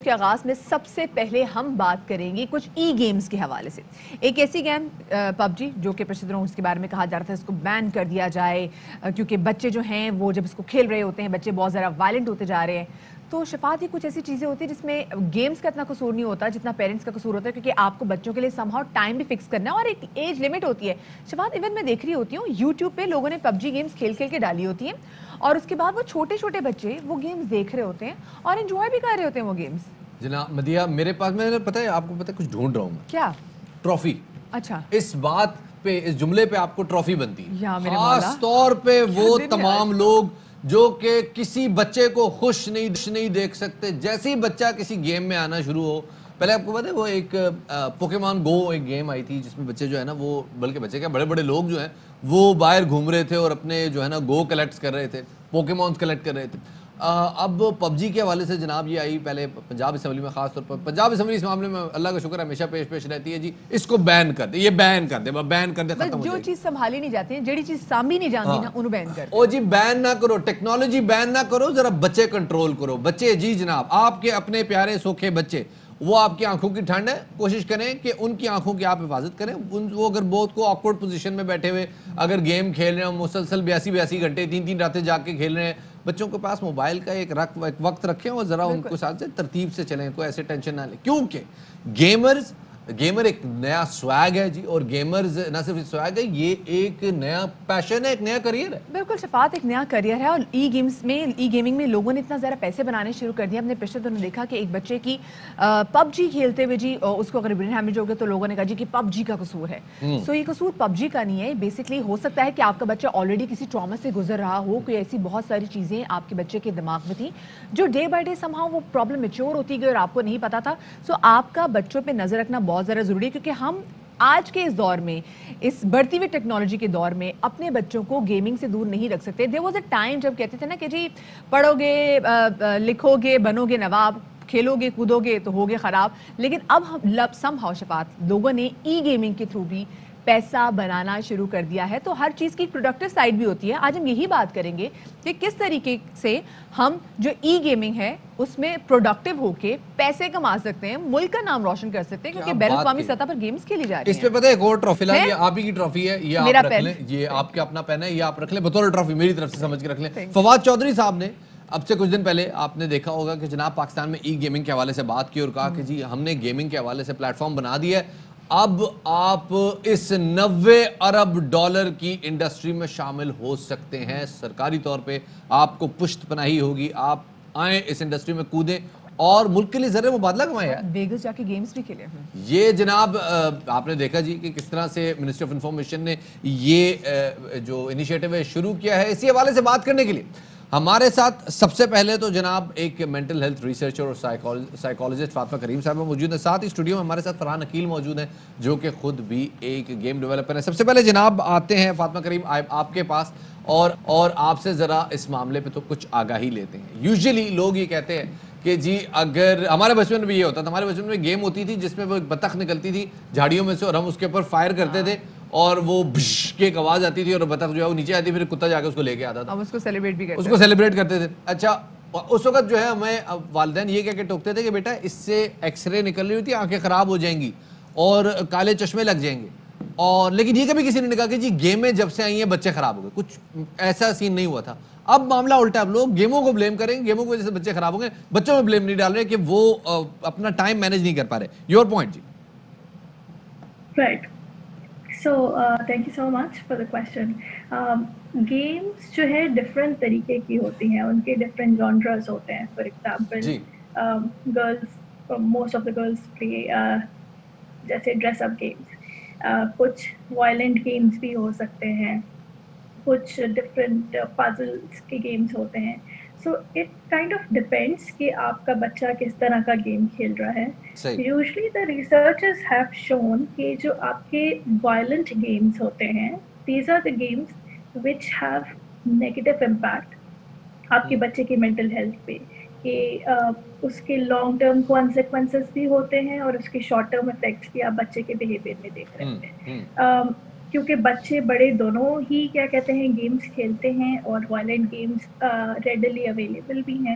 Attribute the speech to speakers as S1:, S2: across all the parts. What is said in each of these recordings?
S1: کے آغاز میں سب سے پہلے ہم بات کریں گے کچھ ای گیمز کے حوالے سے. ایک ایسی گیم پب جی جو کہ پچھلے دنوں اس کے بارے میں کہا جا رہا تھا اس کو بین کر دیا جائے کیونکہ بچے جو ہیں وہ جب اس کو کھیل رہے ہوتے ہیں بچے بہت زیادہ وائلنٹ ہوتے جا رہے ہیں. تو شفاعت ہی کچھ ایسی چیزیں ہوتی ہیں جس میں گیمز کا اتنا قصور نہیں ہوتا جتنا پیرنٹس کا قصور ہوتا ہے, کیونکہ آپ کو بچوں کے لیے سم ہاؤ ٹائم بھی فکس کرنا ہے اور ایک ایج لمٹ ہوتی ہے. شفاعت ایون میں دیکھ رہی ہوتی ہوں یوٹیوب پہ لوگوں نے پب جی گیمز کھیل کھیل کے ڈالی ہوتی ہیں اور اس کے بعد وہ چھوٹے چھوٹے بچے وہ گیمز دیکھ رہے ہوتے ہیں اور انجوائے بھی کر رہے ہوتے ہیں وہ گیمز.
S2: جناب مدیہ میرے پاس میں پتہ ہے آپ کو پتہ ہے کچھ ڈھونڈ رہا ہوں میں.
S1: کیا؟
S2: ٹرافی.
S1: اچھا
S2: اس بات پہ اس جملے پہ آپ کو ٹرافی بنتی ہے,
S1: یا میرے مولا,
S2: خاص طور پہ وہ تمام لوگ جو کہ کسی بچے کو خوش نہیں دیکھ سکتے. جیسے ہی بچہ کسی گیم میں آنا شروع ہو, پہلے آپ کو پتہ ہے وہ ایک پوکیمان گو ایک گیم آئی تھی جس میں بچے جو ہے نا وہ, بلکہ بچے کیا بڑے بڑے لوگ جو ہیں وہ باہر گھوم رہے تھے اور اپنے جو ہے نا گو کلیکٹ کر رہے تھے, پوکیمونز کلیکٹ کر رہے تھے. اب پب جی کے حوالے سے جناب یہ آئی پہلے پنجاب اسمبلی میں, خاص طور پر پنجاب اسمبلی اس معاملے میں اللہ کا شکر ہمیشہ پیش رہتی ہے, جی اس کو بین کر دے, یہ بین کر دے, بین کر دے, ختم ہو جائے.
S1: جو چیز سنبھالی نہیں جاتی ہے, جڑی چیز سامبھی نہیں جانتی نا انہوں بین کر دے.
S2: او جی بین نہ کرو, ٹیکنالوجی بین نہ کرو, ذرا بچے کنٹرول کرو. بچے جی جناب آپ کے اپنے پیارے سوکھے بچے, وہ آپ کی آنکھوں کی ٹھنڈ ہے, کوشش کریں کہ ان کی آنکھوں کی آپ حفاظت کریں. وہ اگر بہت کو آکورڈ پوزیشن میں بیٹھے ہوئے اگر گیم کھیل رہے ہیں مسلسل 82 گھنٹے 3 راتیں جا کے کھیل رہے ہیں, بچوں کے پاس موبائل کا ایک وقت رکھیں اور ذرا ان کو ساتھ سے ترتیب سے چلیں, کوئی ایسے ٹینشن نہ لیں. کیونکہ گیمر ایک نیا سویگ ہے جی, اور گیمرز نہ صرف سویگ ہے, یہ ایک نیا پیشن ہے, ایک نیا کریئر ہے.
S1: بالکل شفاعت, ایک نیا کریئر ہے. اور ای گیمنگ میں لوگوں نے اتنا زیادہ پیسے بنانے شروع کر دیا. ہم نے پچھلے دنوں دیکھا کہ ایک بچے کی پب جی کھیلتے ہوئے جی اس کو اگر برین ہیمیج ہو گیا تو لوگوں نے کہا جی کہ پب جی کا قصور ہے. سو یہ قصور پب جی کا نہیں ہے. بیسکلی ہو سکتا ہے کہ آپ کا بچہ آلریڈی کسی ٹراما سے گزر رہا ہو, کوئی ایسی بہت ساری چیزیں آپ کے بچے کے دماغ میں تھیں جو day by day some how وہ پرابلم میچور ہوتی گئی اور آپ کو نہیں پتا تھا. سو آپ کا بچوں پہ نظر رکھنا بہت زیادہ ضروری ہے, کیونکہ ہم آج کے اس دور میں, اس بڑھتی ہوئی ٹیکنالوجی کے دور میں اپنے بچوں کو گیمنگ سے دور نہیں رکھ سکتے. دیر واز اے ٹائم جب کہتے تھے نا کہ جی پڑھو گے, لکھو گے, بنو گے نواب, کھیلو گے کودو گے تو ہوگے خراب. لیکن اب ہم سم ہاؤ شفاعت لوگوں نے ای گیمنگ کے تھرو بھی پیسہ بنانا شروع کر دیا ہے. تو ہر چیز کی پروڈکٹیو سائڈ بھی ہوتی ہے. آج ہم یہی بات کریں گے کہ کس طریقے سے ہم جو ای گیمنگ ہے اس میں پروڈکٹیو ہو کے پیسے کما سکتے ہیں, ملک کا نام روشن کر سکتے ہیں, کیونکہ بین الاقوامی سطح پر گیمز کھیلی جا رہی ہیں.
S2: اس پہ پتہ ہے ایک اور ٹرافی لا, یہ آپ ہی کی ٹرافی ہے, یہ آپ رکھ لیں, یہ آپ کا اپنا پین ہے, یہ آپ رکھ لیں بطور ٹرافی, میری طرف سے سمجھ کے رکھ لیں. فواد چودھری صاحب نے اب سے کچھ دن پہلے آپ نے دیکھا ہوگا کہ جناب پاکستان میں ای گیمنگ کے حوالے سے بات کی اور کہا کہ جی ہم نے گیمنگ کے حوالے سے پلیٹ فارم بنا دیا ہے, اب آپ اس 90 ارب ڈالر کی انڈسٹری میں شامل ہو سکتے ہیں. سرکاری طور پہ آپ کو پشت پناہی ہوگی, آپ آئیں اس انڈسٹری میں کودیں اور ملک کے لیے زر مبادلہ کمائے.
S1: ویگس جا کے گیمز بھی کھیلے.
S2: یہ جناب آپ نے دیکھا جی کہ کس طرح سے منسٹری آف انفارمیشن نے یہ جو انیشیٹو ہے شروع کیا ہے. اسی حوالے سے بات کرنے کے لیے ہمارے ساتھ سب سے پہلے تو جناب ایک مینٹل ہیلتھ ریسرچر اور سائیکالوجسٹ فاطمہ کریم صاحبہ موجود ہیں. ساتھ ہی اسٹوڈیو میں ہمارے ساتھ فرحان عقیل موجود ہیں جو کہ خود بھی ایک گیم ڈیولپر ہیں. سب سے پہلے جناب آتے ہیں فاطمہ کریم آپ کے پاس اور آپ سے ذرا اس معاملے پہ تو کچھ آگاہی لیتے ہیں. یوزلی لوگ یہ کہتے ہیں کہ جی اگر ہمارے بچپن میں بھی یہ ہوتا تھا, ہمارے بچپن میں گیم ہوتی تھی جس میں وہ ایک بطخ نکلتی تھی جھاڑیوں میں سے اور ہم اس کے اوپر فائر کرتے تھے اور وہ بش کی ایک آواز آتی تھی اور بطخ جو ہے وہ نیچے آتی, پھر کتا جا کے اس کو لے کے آتا تھا,
S1: ہم اس کو سیلیبریٹ بھی کرتے,
S2: اس کو سیلیبریٹ کرتے تھے. اچھا اس وقت جو ہے ہمیں والدین یہ کہہ کے ٹوکتے تھے کہ بیٹا اس سے ایکس رے نکل رہی ہوتی ہے, آنکھیں خراب ہو جائیں گی اور کالے چشمے لگ جائیں گے. اور لیکن یہ کبھی کسی نے کہا کہ جی گیمیں جب سے آئی ہیں بچے خراب ہو گئے, کچھ ایسا سین نہیں ہوا تھا. اب معاملہ الٹا, اب لوگ گیموں کو بلیم کریں, گیموں کی وجہ سے بچے خراب ہو گئے, بچوں میں بلیم نہیں ڈال رہے کہ وہ اپنا ٹائم مینیج نہیں کر پا رہے. یور پوائنٹ جی.
S3: Right, so thank you so much for the question. Games جو ہے ڈفرینٹ طریقے کی ہوتی ہیں, ان کے ڈفرینٹ جانرز ہوتے ہیں. For example girls, most of the girls play جیسے ڈریس اپ گیمس, کچھ وائلنٹ گیمس بھی ہو سکتے ہیں, کچھ ڈفرینٹ پازلس کے گیمس ہوتے ہیں. So it kind of depends کہ آپ کا بچہ کس طرح کا گیم کھیل رہا ہے. Usually the researchers have shown کہ جو آپ کے وائلنٹ گیمس ہوتے ہیں, these are the games which have negative impact آپ کے بچے کی مینٹل ہیلتھ پہ, کہ اس کے لانگ ٹرم کانسیکوینسز بھی ہوتے ہیں اور اس کے شارٹ ٹرم افیکٹس بھی آپ بچے کے بیہیویئر میں دیکھ رہے ہیں. کیونکہ بچے بڑے دونوں ہی کیا کہتے ہیں گیمس کھیلتے ہیں اور وائلنٹ گیمس ریڈلی اویلیبل بھی ہیں.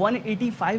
S4: 185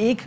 S4: 1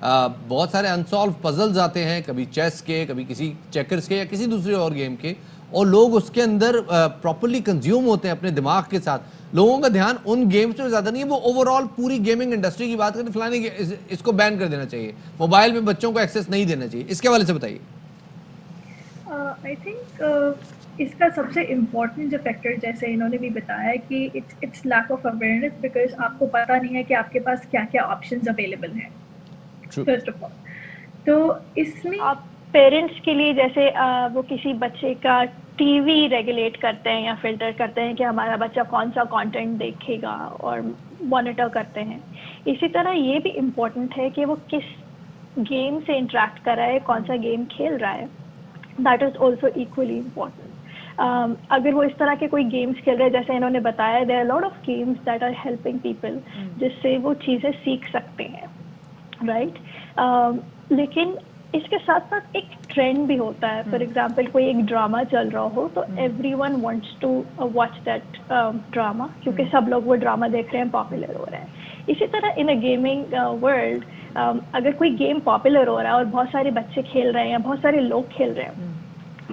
S2: بہت سارے انسالو پزلز آتے ہیں، کبھی چیس کے، کبھی کسی چیکرز کے یا کسی دوسرے اور گیم کے، اور لوگ اس کے اندر پراپرلی کنزیوم ہوتے ہیں اپنے دماغ کے ساتھ. لوگوں کا دھیان ان گیمز پہ زیادہ نہیں ہے. وہ اوور آل پوری گیمنگ انڈسٹری کی بات کرتے ہیں، فلانے اس کو بین کر دینا چاہیے، موبائل میں بچوں کو ایکسیس نہیں دینا چاہیے. اس کے حوالے سے بتائیے.
S3: آئی تھنک اس کا سب سے امپورٹنٹ جو فیکٹر جیسے انہوں نے بھی بتایا ہے کہ it's lack of awareness, because آپ کو پتہ نہیں ہے کہ آپ کے پاس کیا کیا آپشنز اویلیبل ہیں فرسٹ آف آل. تو اس میں
S5: آپ پیرنٹس کے لیے جیسے وہ کسی بچے کا ٹی وی ریگولیٹ کرتے ہیں یا فلٹر کرتے ہیں کہ ہمارا بچہ کون سا کانٹینٹ دیکھے گا اور مانیٹر کرتے ہیں، اسی طرح یہ بھی امپورٹنٹ ہے کہ وہ کس گیم سے انٹریکٹ کر رہا ہے، کون سا گیم کھیل رہا ہے. That is also equally important. اگر وہ اس طرح کے کوئی گیمس کھیل رہے ہیں جیسے انہوں نے بتایا، there are lot of games that are helping people, جس سے وہ چیزیں سیکھ سکتے ہیں، رائٹ. لیکن اس کے ساتھ ساتھ ایک ٹرینڈ بھی ہوتا ہے. فار ایگزامپل کوئی ایک ڈرامہ چل رہا ہو تو everyone wants to watch that drama, کیونکہ سب لوگ وہ ڈرامہ دیکھ رہے ہیں، پاپولر ہو رہے ہیں. اسی طرح ان اے گیمنگ ورلڈ اگر کوئی گیم پاپولر ہو رہا ہے اور بہت سارے بچے کھیل رہے ہیں یا بہت سارے لوگ کھیل رہے ہیں،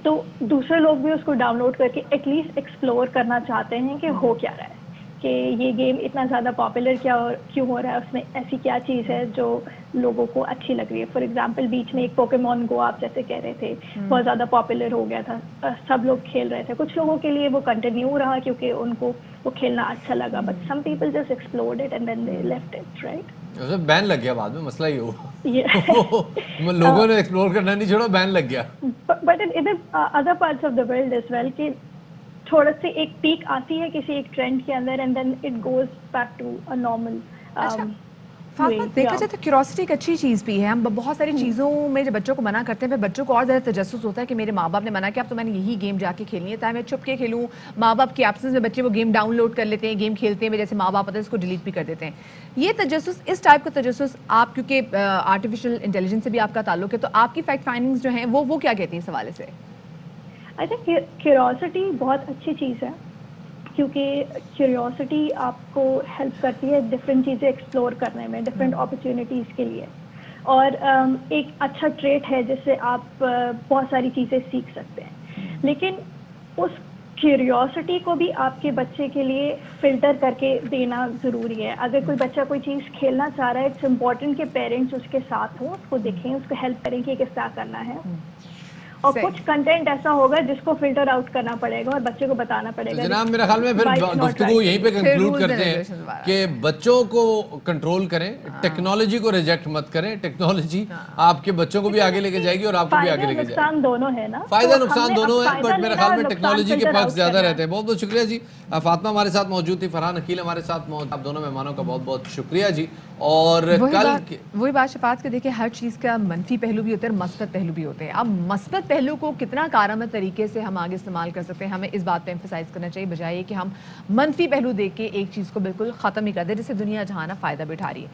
S5: تو دوسرے لوگ بھی اس کو ڈاؤن لوڈ کر کے ایٹ لیسٹ ایکسپلور کرنا چاہتے ہیں کہ ہو کیا رہا ہے، کہ یہ گیم اتنا زیادہ پاپولر کیوں ہو رہا ہے، اس میں ایسی کیا چیز ہے جو لوگوں کو اچھی لگ رہی ہے. فار ایگزامپل بیچ میں ایک پوکیمون گو آپ جیسے کہہ رہے تھے بہت زیادہ پاپولر ہو گیا تھا، سب لوگ کھیل رہے تھے. کچھ لوگوں کے لیے وہ کنٹینیو رہا کیونکہ ان کو وہ کھیلنا اچھا لگا، but some people just explored it and then they left it, right.
S2: Ban لگ گیا بعد میں، مسئلہ ہی ہوا. لوگوں نے ایکسپلور کرنا نہیں چھوڑا، بین لگ گیا.
S5: But in other parts of the world as well کہ تھوڑا سی ایک پیک آتی ہے کسی ایک ٹرینڈ کے اندر and then it goes back to a normal.
S1: Fatima دیکھا جائے تو کیوروسٹی ایک اچھی چیز بھی ہے. ہم بہت ساری چیزوں میں جب بچوں کو منع کرتے ہیں پھر بچوں کو اور زیادہ تجسس ہوتا ہے کہ میرے ماں باپ نے منع کیا اب تو میں نے یہی گیم جا کے کھیلنی ہے، تاکہ میں چھپ کے کھیلوں. ماں باپ کی ایبسنس میں بچے وہ گیم ڈاؤن لوڈ کر لیتے ہیں، گیم کھیلتے ہیں، جیسے ماں باپ ہوتے ہیں اس کو ڈیلیٹ بھی کر دیتے ہیں. یہ تجسس، اس ٹائپ کا تجسس آپ، کیونکہ آرٹیفیشیل انٹیلیجنس سے بھی آپ کا تعلق ہے، تو آپ کی فیکٹ فائنڈنگز جو ہیں وہ کیا کہتی ہیں اس حوالے سے؟
S5: آئی تھنک کیوروسٹی بہت اچھی چیز ہے، کیونکہ کیوریوسٹی آپ کو ہیلپ کرتی ہے ڈفرینٹ چیزیں ایکسپلور کرنے میں، ڈفرینٹ اپرچونیٹیز کے لیے. اور ایک اچھا ٹریٹ ہے جس سے آپ بہت ساری چیزیں سیکھ سکتے ہیں. لیکن اس کیوریوسٹی کو بھی آپ کے بچے کے لیے فلٹر کر کے دینا ضروری ہے. اگر کوئی بچہ کوئی چیز کھیلنا چاہ رہا ہے، اٹس امپورٹنٹ کہ پیرنٹس اس کے ساتھ ہوں، اس کو دیکھیں، اس کو ہیلپ کریں کہ کس طرح کرنا ہے. اور کچھ کنٹینٹ ایسا ہوگا جس کو فلٹر آؤٹ کرنا پڑے گا اور بچے کو بتانا پڑے گا.
S2: جناب میرے خیال میں پھر گفتگو یہیں پہ کنکلوڈ کرتے ہیں کہ بچوں کو کنٹرول کریں، ٹیکنالوجی کو ریجیکٹ مت کریں. ٹیکنالوجی آپ کے بچوں کو بھی آگے لے کے جائے گی اور آپ کو بھی آگے لے کے جائے گی.
S5: نقصان دونوں ہے نا،
S2: فائدہ نقصان دونوں ہے، بٹ میرے خیال میں ٹیکنالوجی کے پرکس زیادہ رہتے ہیں. بہت بہت شکریہ جی. فاطمہ ہمارے ساتھ موجود تھی، فرحان عقیل ہمارے ساتھ موجود. آپ دونوں مہمانوں کا بہت بہت شکریہ جی. اور
S1: وہی بات شفاعت کے، دیکھیں ہر چیز کا منفی پہلو بھی ہوتا ہے اور مثبت پہلو بھی ہوتے ہیں. اب مثبت پہلو کو کتنا کارآمد طریقے سے ہم آگے استعمال کر سکتے ہیں، ہمیں اس بات پہ ایمفسائز کرنا چاہیے، بجائے کہ ہم منفی پہلو دیکھ کے ایک چیز کو بالکل ختم ہی کر دیں جس سے دنیا جہاں فائدہ بھی اٹھا رہی ہے.